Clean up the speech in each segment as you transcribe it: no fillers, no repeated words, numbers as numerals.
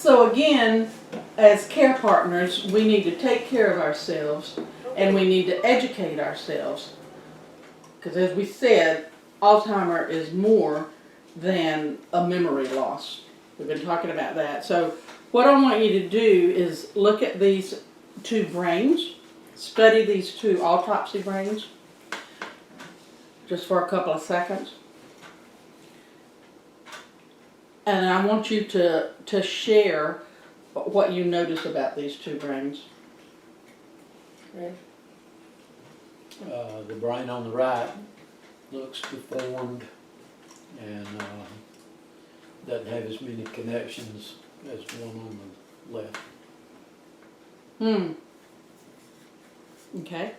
So again, as care partners, we need to take care of ourselves and we need to educate ourselves. Because as we said, Alzheimer is more than a memory loss. We've been talking about that. So what I want you to do is look at these two brains, study these two autopsy brains just for a couple of seconds. And I want you to share what you notice about these two brains. Okay. The brain on the right looks deformed and doesn't have as many connections as the one on the left. Okay.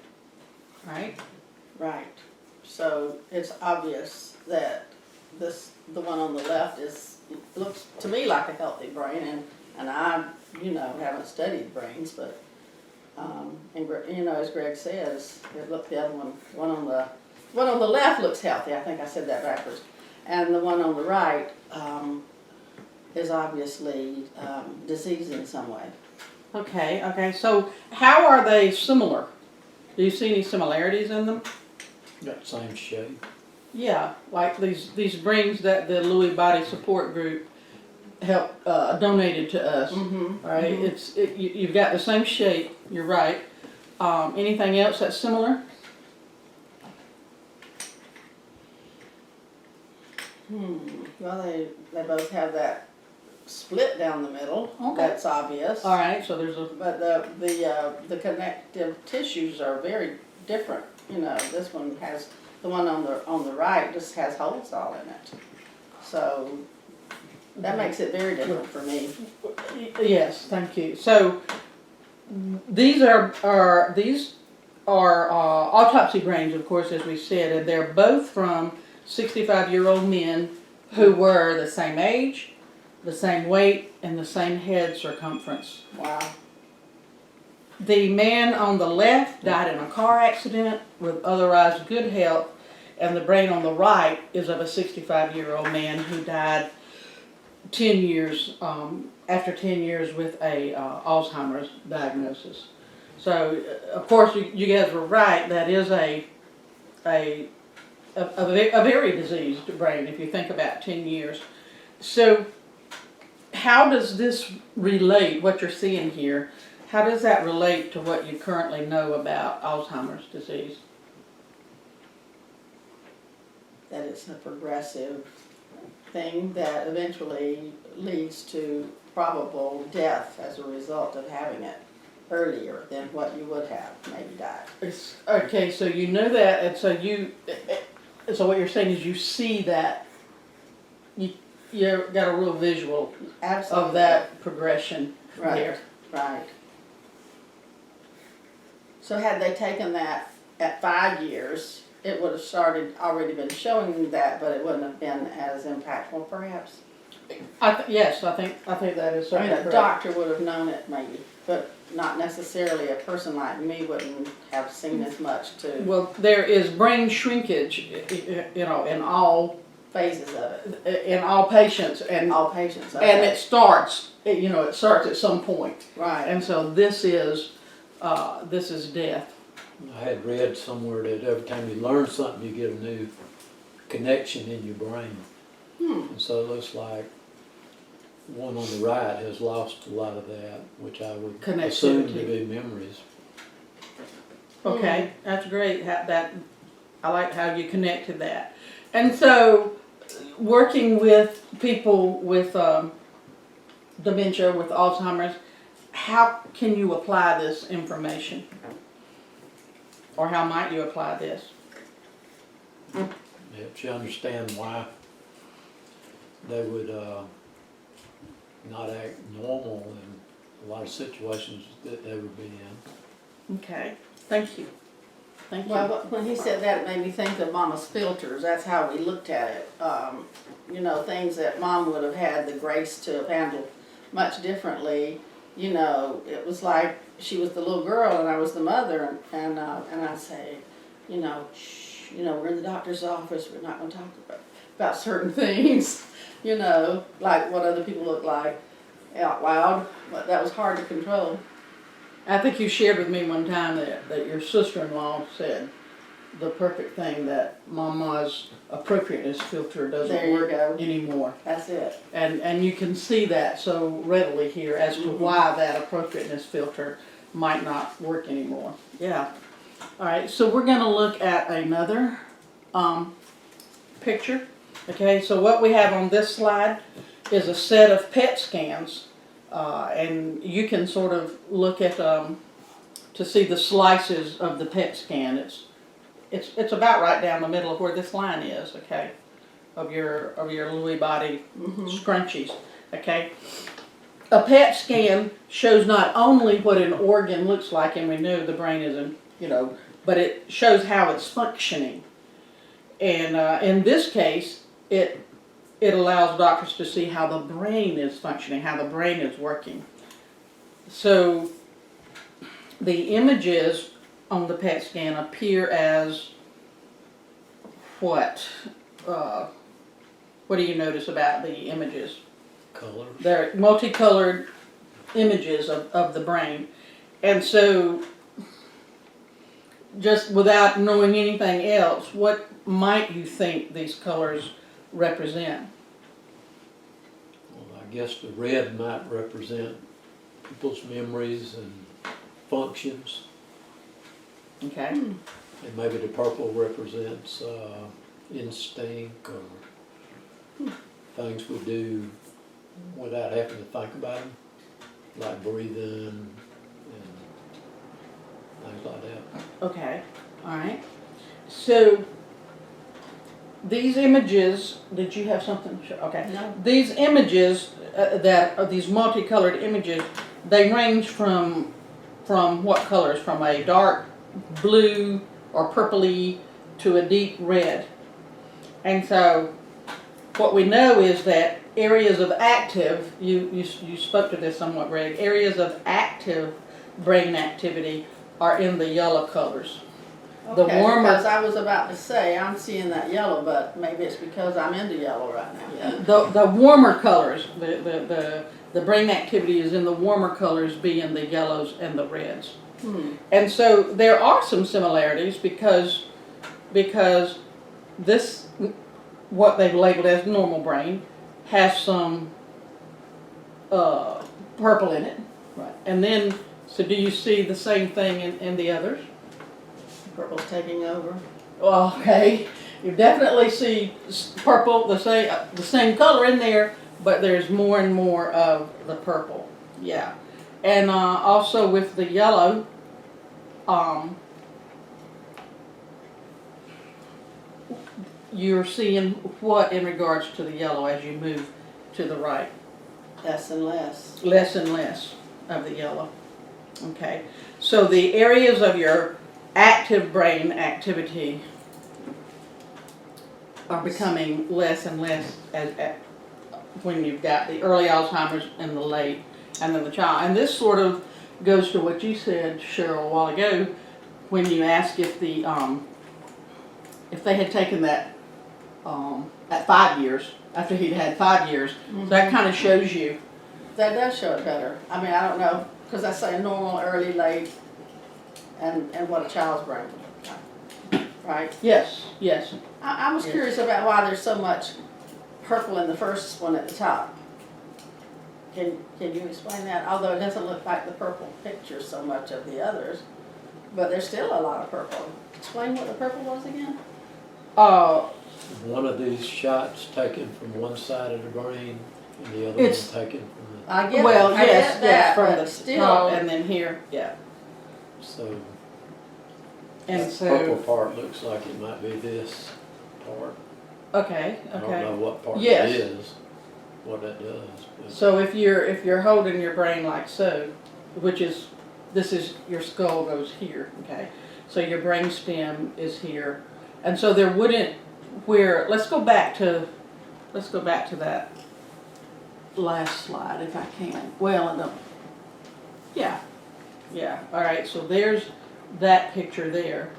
Right. Right. So it's obvious that the one on the left looks to me like a healthy brain, and I haven't studied brains, but and as Greg says, the other one on the left looks healthy. I think I said that backwards, and the one on the right is obviously diseased in some way. Okay. Okay. So how are they similar? Do you see any similarities in them? Got the same shape. Yeah, like these brains that the Lewy Body Support Group helped donated to us. Mm-hmm. Right. Mm-hmm. You've got the same shape. You're right. Anything else that's similar? Well, they both have that split down the middle. Okay. That's obvious. All right. So there's a. But the connective tissues are very different. This one has the one on the right just has holes all in it. So that makes it very different for me. Yes. Thank you. So these are autopsy brains, of course, as we said, and they're both from 65-year-old men who were the same age, the same weight, and the same head circumference. Wow. The man on the left died in a car accident with otherwise good health, and the brain on the right is of a 65-year-old man who died 10 years after 10 years with a Alzheimer's diagnosis. So, of course, you guys were right. That is a very diseased brain if you think about 10 years. So, how does this relate? What you're seeing here? How does that relate to what you currently know about Alzheimer's disease? That it's a progressive thing that eventually leads to probable death as a result of having it earlier than what you would have maybe died. Okay, so you know that, and so what you're saying is you see that, you've got a real visual Absolutely. of that progression there. Right. So had they taken that at 5 years, it would have already been showing that, but it wouldn't have been as impactful, perhaps. Yes, I think that is certainly A correct. doctor would have known it maybe, but not necessarily a person like me wouldn't have seen as much to Well, there is brain shrinkage, in all phases of it. in all patients, and All patients. and Okay. it starts. It starts at some point, Right. and so this is death. I had read somewhere that every time you learn something, you get a new connection in your brain. And so it looks like one on the right has lost a lot of that, which I would assume to be memories. Okay, that's great. I like how you connected that. And so, working with people with dementia, with Alzheimer's, how can you apply this information? Or how might you apply this? Helps you understand why they would not act normal in a lot of situations that they would be in. Okay, thank you. Thank you. Well, when he said that, it made me think of Mama's filters. That's how we looked at it. Things that Mom would have had the grace to have handled much differently. It was like she was the little girl and I was the mother, and I'd say, shh, we're in the doctor's office. We're not going to talk about certain things. Like what other people look like. out loud, but that was hard to control. I think you shared with me one time that your sister-in-law said the perfect thing, that Mama's appropriateness filter There doesn't you work go. anymore. That's it. And you can see that so readily here as to why that appropriateness filter might not work anymore. Yeah. All right, so we're gonna look at another picture. Okay, so what we have on this slide is a set of PET scans, and you can sort of look at to see the slices of the PET scan. It's about right down the middle of where this line is. Okay, of your Lewy body scrunchies. Okay, a PET scan shows not only what an organ looks like, and we know the brain isn't, but it shows how it's functioning. And in this case, it allows doctors to see how the brain is functioning, how the brain is working. So the images on the PET scan appear as what? What do you notice about the images? Colors. They're multicolored images of the brain. And so, just without knowing anything else, what might you think these colors represent? Well, I guess the red might represent people's memories and functions, Okay. and maybe the purple represents instinct or things we do without having to think about them, like breathing and things like that. Okay. All right. So these images, did you have something to show? Okay. No. These images that are these multicolored images, they range from what colors? From a dark blue or purpley to a deep red. And so what we know is that areas of active, you spoke to this somewhat, Greg, areas of active brain activity are in the yellow colors. The Okay, warmer- because I was about to say, I'm seeing that yellow, but maybe it's because I'm into yellow right now. The warmer colors, the brain activity is in the warmer colors, being the yellows and the reds. And so there are some similarities because this, what they've labeled as normal brain, has some purple in it. Right. And then, so do you see the same thing in the others? Purple's taking over. Well, okay, you definitely see purple, the same color in there, but there's more and more of the purple. Yeah. And also with the yellow, you're seeing what in regards to the yellow as you move to the right? Less and less. Less and less of the yellow. Okay. So the areas of your active brain activity are becoming less and less when you've got the early Alzheimer's and the late, and then the child. And this sort of goes to what you said, Cheryl, a while ago, when you asked if they had taken that at 5 years, after he'd had 5 years. So that kind of shows you. That does show it better. I mean, I don't know, because I say normal, early, late, and what a child's brain would look like, right? Yes, yes. I was Yes. curious about why there's so much purple in the first one at the top. Can you explain that? Although it doesn't look like the purple picture so much of the others, but there's still a lot of purple. Explain what the purple was again? One of these shots taken from one side of the brain, and the other It's- one taken from I get Well, it. I yes, get yes, that, from but the still, top and then here, yeah. the, so And that so, purple part looks like it might be this part. okay, I don't okay. know what part Yes. it is, what that does. But So if you're holding your brain like so, this is your skull goes here, okay? So your brain stem is here, and so there wouldn't let's go back to that last slide if I can. Well, no. Yeah. All right. So there's that picture there,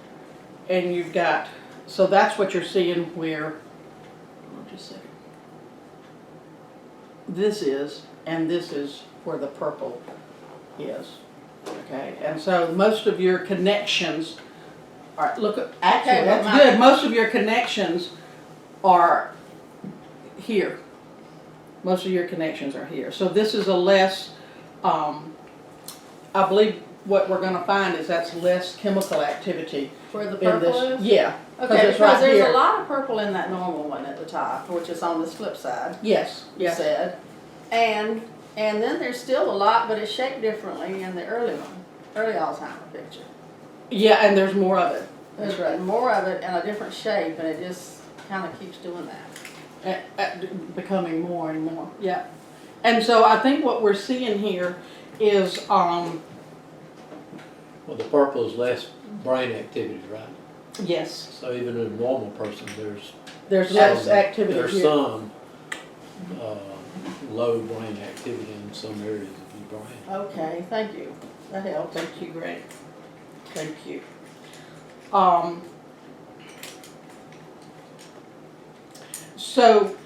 and you've got. So that's what you're seeing where. Hold on just a second. This is and this is where the purple is. Okay, and so most of your connections are, look, actually, Okay, that's but my- good, most of your connections are here. Most of your connections are here. So this is a less, I believe what we're gonna find is that's less chemical activity Where the in purple this. is? Yeah. Okay, it's right because there's here. a lot of purple in that normal one at the top, which is on this flip side, Yes, you yes. said. And then there's still a lot, but it's shaped differently in the early one, early Alzheimer picture. Yeah, and there's more of it. That's There's right. more of it in a different shape, and it just kind of keeps doing that. Becoming more and more. Yeah. And so I think what we're seeing here is, Well, the purple is less brain activity, right? yes, So even in a normal person, there's less some- activity There's here. some low brain activity in some areas of your brain. Okay, thank you. That helps. Thank you, Greg. Thank you. So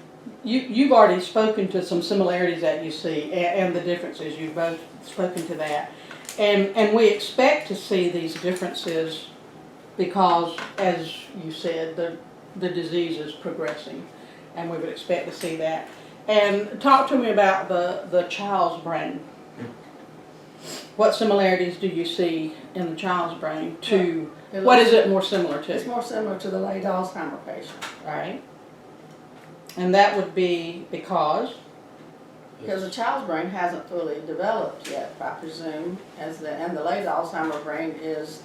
you've already spoken to some similarities that you see and the differences. You've both spoken to that. And we expect to see these differences because, as you said, the disease is progressing, and we would expect to see that. And talk to me about the child's brain. What similarities do you see in the child's brain to, what is it more similar It's to? more similar to the late Alzheimer patient. All right. And that would be because, Because the child's brain hasn't fully developed yet, I presume, and the late Alzheimer brain is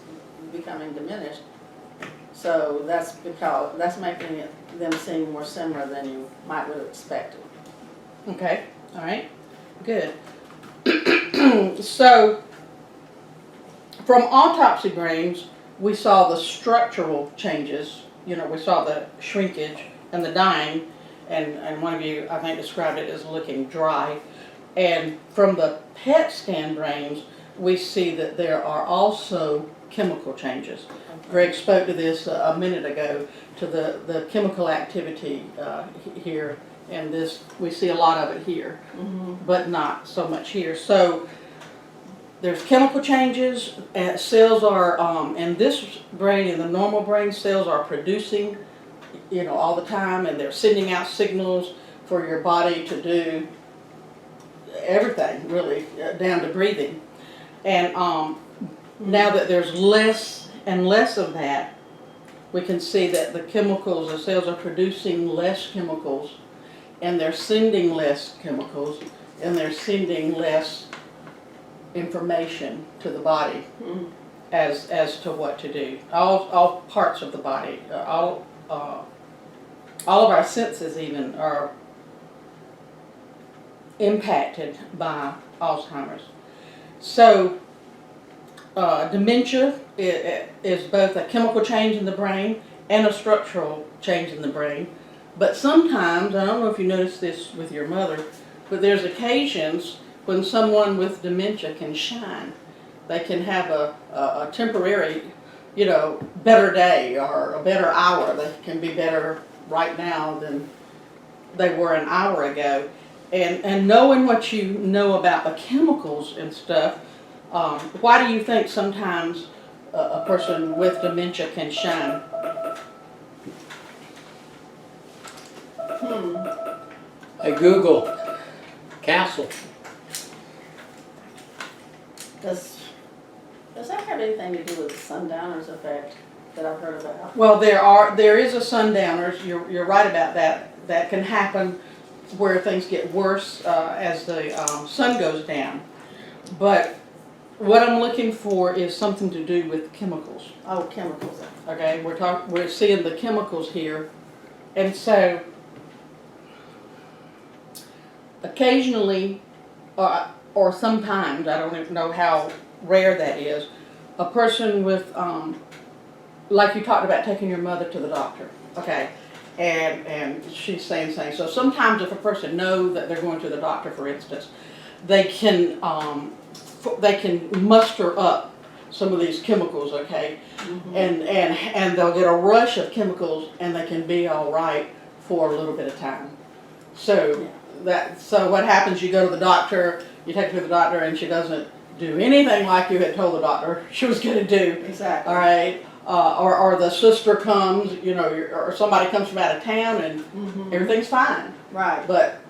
becoming diminished. So that's making them seem more similar than you might would have expected. okay, all right, good. So, from autopsy brains, we saw the structural changes. You know, we saw the shrinkage and the dying, and one of you, I think, described it as looking dry. And from the PET scan brains, we see that there are also chemical changes. Greg spoke to this a minute ago, to the chemical activity here, and this, we see a lot of it here, but not so much here. So there's chemical changes, cells are, in this brain, in the normal brain, cells are producing, you know, all the time, and they're sending out signals for your body to do everything, really, down to breathing. And now that there's less and less of that, we can see that the chemicals, the cells are producing less chemicals, and they're sending less chemicals, and they're sending less information to the body as to what to do. All parts of the body, all of our senses even are impacted by Alzheimer's. So dementia is both a chemical change in the brain and a structural change in the brain. But sometimes, I don't know if you noticed this with your mother, but there's occasions when someone with dementia can shine. They can have a temporary, you know, better day or a better hour. They can be better right now than they were an hour ago. And knowing what you know about the chemicals and stuff, why do you think sometimes a person with dementia can shine? Hey Google, castle. Does that have anything to do with the sundowners effect that I've heard about? Well, there is a sundowners. You're right about that. That can happen where things get worse as the sun goes down. But what I'm looking for is something to do with chemicals. Oh, chemicals. Okay, we're seeing the chemicals here, and so occasionally, or sometimes, I don't even know how rare that is, a person with, like you talked about taking your mother to the doctor, okay, and she's saying things. So sometimes if a person knows that they're going to the doctor, for instance, they can muster up some of these chemicals, okay, and they'll get a rush of chemicals, and they can be all right for a little bit of time. So so what happens, you go to the doctor, you take her to the doctor and she doesn't do anything like you had told the doctor she was gonna do. Exactly. All right, or the sister comes, you know, or somebody comes from out of town and everything's fine. Right. But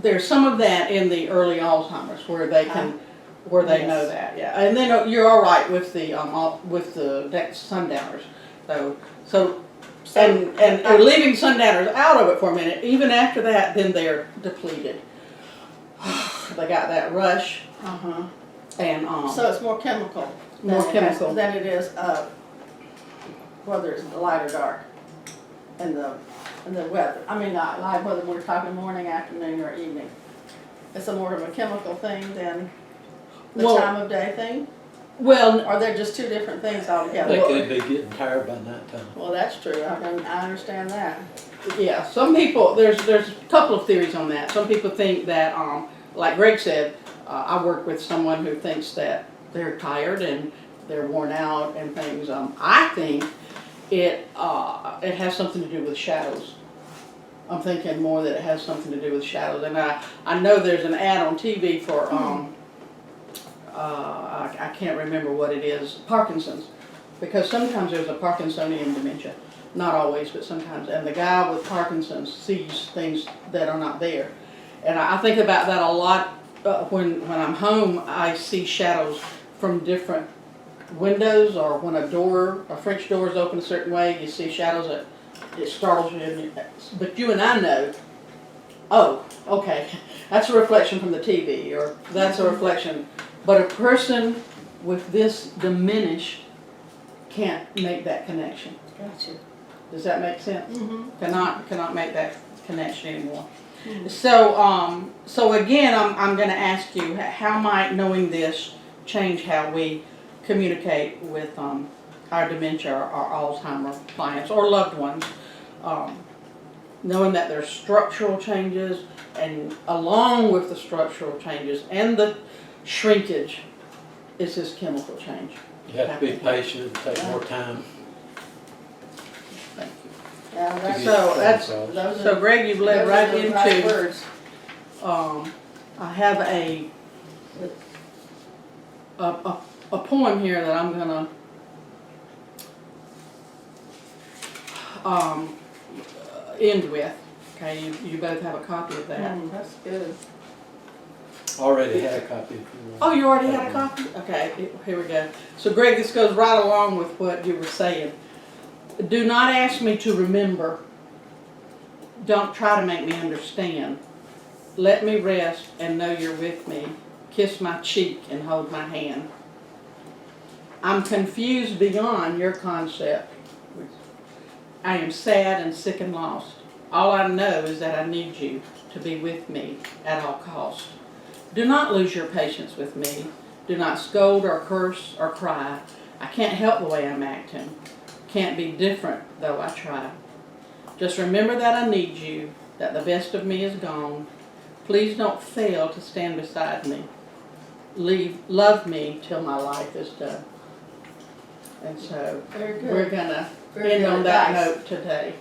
there's some of that in the early Alzheimer's where they can, where they Yes. know that, yeah. And then you're all right with the sundowners, so and leaving sundowners out of it for a minute. Even after that, then they're depleted. They got that rush, and So it's more chemical. Than it is, whether it's light or dark, and the weather. I mean, not like whether we're talking morning, afternoon, or evening. It's a more of a chemical thing than the Well- time of day thing, well, or they're just two different things They altogether. could be getting tired by nighttime. Well, that's true. I understand that. yeah. Some people, there's a couple of theories on that. Some people think that, like Greg said, I work with someone who thinks that they're tired and they're worn out and things. I think it has something to do with shadows. I'm thinking more that it has something to do with shadows. And I know there's an ad on TV for, I can't remember what it is, Parkinson's. Because sometimes there's a Parkinsonian dementia. Not always, but sometimes. And the guy with Parkinson's sees things that are not there. And I think about that a lot when I'm home. I see shadows from different windows, or when a French door is open a certain way, you see shadows that it startles you. But you and I know, oh, okay, that's a reflection from the TV, or that's a reflection. But a person with this diminished can't make that connection. Gotcha. Does that make sense? Mm-hmm. Cannot make that connection anymore. So again, I'm going to ask you, how might knowing this change how we communicate with our dementia or Alzheimer clients or loved ones? Knowing that there's structural changes, and along with the structural changes and the shrinkage is this chemical change. You have to be patient, take more time. Thank you. Yeah, that's, So that's, those so are, Greg, you've led right those are the right into, words. I have a poem here that I'm gonna end with. Okay, you both have a copy of that. That's good. Already had a copy if you want. Oh, you already had a copy? Okay, here we go. So Greg, this goes right along with what you were saying. Do not ask me to remember. Don't try to make me understand. Let me rest and know you're with me. Kiss my cheek and hold my hand. I'm confused beyond your concept. I am sad and sick and lost. All I know is that I need you to be with me at all costs. Do not lose your patience with me. Do not scold or curse or cry. I can't help the way I'm acting. Can't be different though I try. Just remember that I need you, that the best of me is gone. Please don't fail to stand beside me. Love me till my life is done. And so Very good. we're gonna Very end good on that advice. note today.